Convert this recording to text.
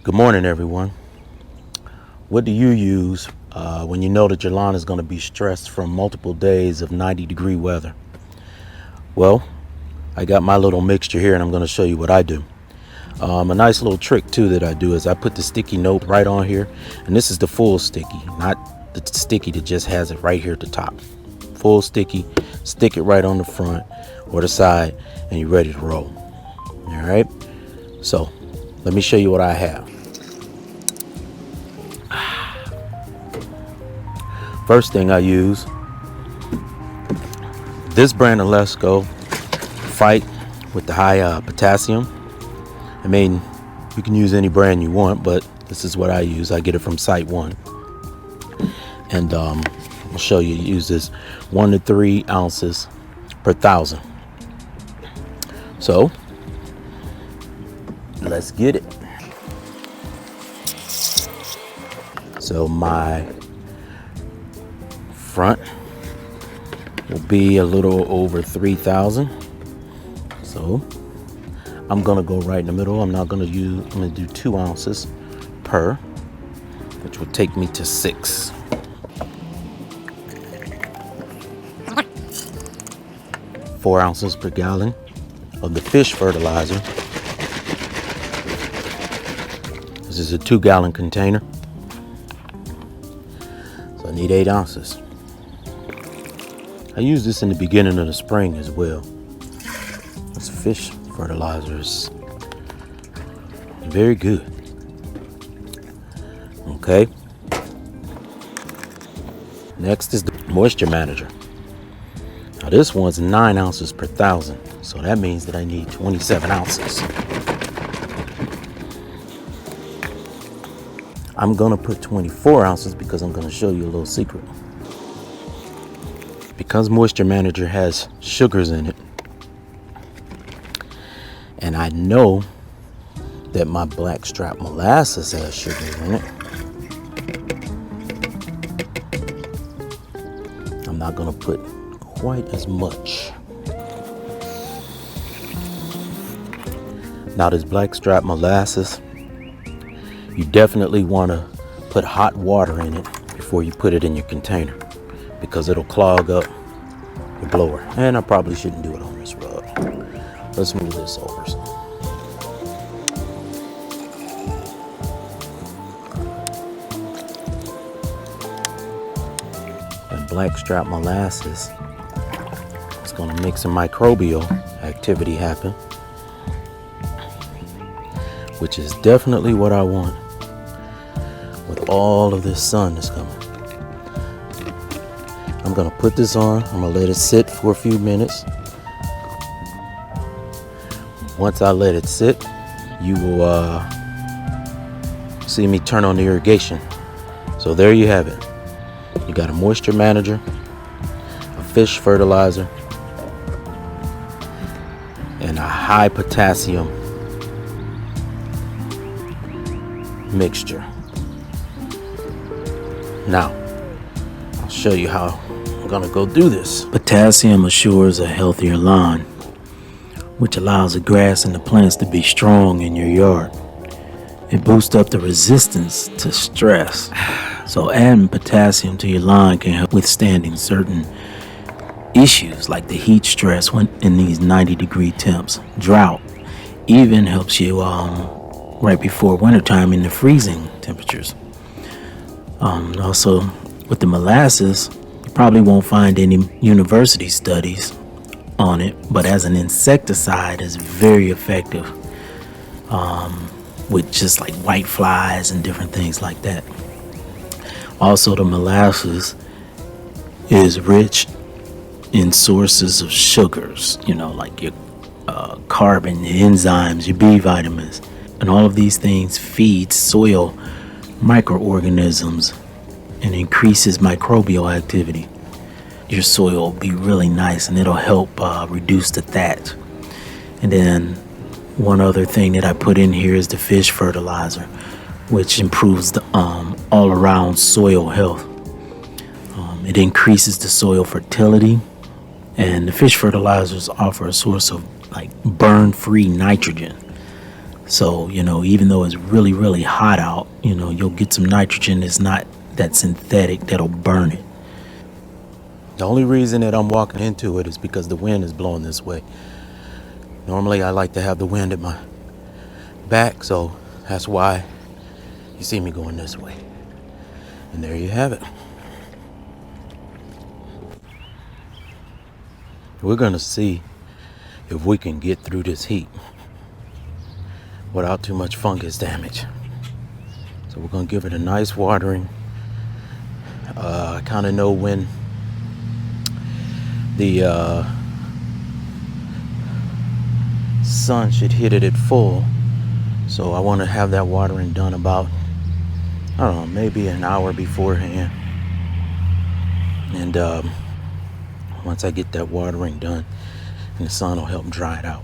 Good morning, everyone. What do you use when you know that your lawn is going to be stressed from multiple days of 90-degree weather? Well, I got my little mixture here and I'm going to show you what I do. A nice little trick too that I do is I put the sticky note right on here, and this is the full sticky, not the sticky that just has it right here at the top. Full sticky, stick it right on the front or the side, and you're ready to roll. All right, so let me show you what I have. First thing I use this brand of Let's Go Fight with the high potassium. I mean, you can use any brand you want, but this is what I use. I get it from Site One, and I'll show you. Use this 1 to 3 ounces per 1,000. So let's get it. So my front will be a little over 3,000. So I'm gonna go right in the middle. I'm gonna do 2 ounces per, which will take me to 6. Four ounces per gallon of the fish fertilizer. This is a 2-gallon container, so I need 8 ounces. I use this in the beginning of the spring as well. This fish fertilizer is very good. Okay. Next is the moisture manager. Now this one's 9 ounces per 1,000, so that means that I need 27 ounces. I'm gonna put 24 ounces because I'm gonna show you a little secret. Because moisture manager has sugars in it, and I know that my blackstrap molasses has sugars in it, I'm not gonna put quite as much. Now this blackstrap molasses, you definitely want to put hot water in it before you put it in your container, because it'll clog up your blower. And I probably shouldn't do it on this rug. Let's move this over some. And blackstrap molasses is going to make some microbial activity happen, which is definitely what I want with all of this sun that's coming. I'm gonna put this on. I'm gonna let it sit for a few minutes. Once I let it sit, you will see me turn on the irrigation. So there you have it. You got a moisture manager, a fish fertilizer, and a high potassium mixture. Now, I'll show you how I'm gonna go do this. Potassium assures a healthier lawn, which allows the grass and the plants to be strong in your yard. It boosts up the resistance to stress. So adding potassium to your lawn can help withstanding certain issues like the heat stress when in these 90-degree temps. Drought even helps you right before wintertime in the freezing temperatures. Also, with the molasses, you probably won't find any university studies on it, but as an insecticide, it's very effective with just like white flies and different things like that. Also, the molasses is rich in sources of sugars, like your carbon, your enzymes, your B vitamins, and all of these things feed soil microorganisms and increases microbial activity. Your soil will be really nice, and it'll help reduce the thatch. And then one other thing that I put in here is the fish fertilizer, which improves the all-around soil health. It increases the soil fertility, and the fish fertilizers offer a source of like burn-free nitrogen, So, even though it's really, really hot out, you'll get some nitrogen that's not that synthetic that'll burn it. The only reason that I'm walking into it is because the wind is blowing this way. Normally I like to have the wind at my back, so that's why you see me going this way. And there you have it. We're gonna see if we can get through this heat without too much fungus damage. So we're gonna give it a nice watering. I kind of know when the sun should hit it at full, so I want to have that watering done about, I don't know, maybe an hour beforehand. And once I get that watering done, and the sun will help dry it out.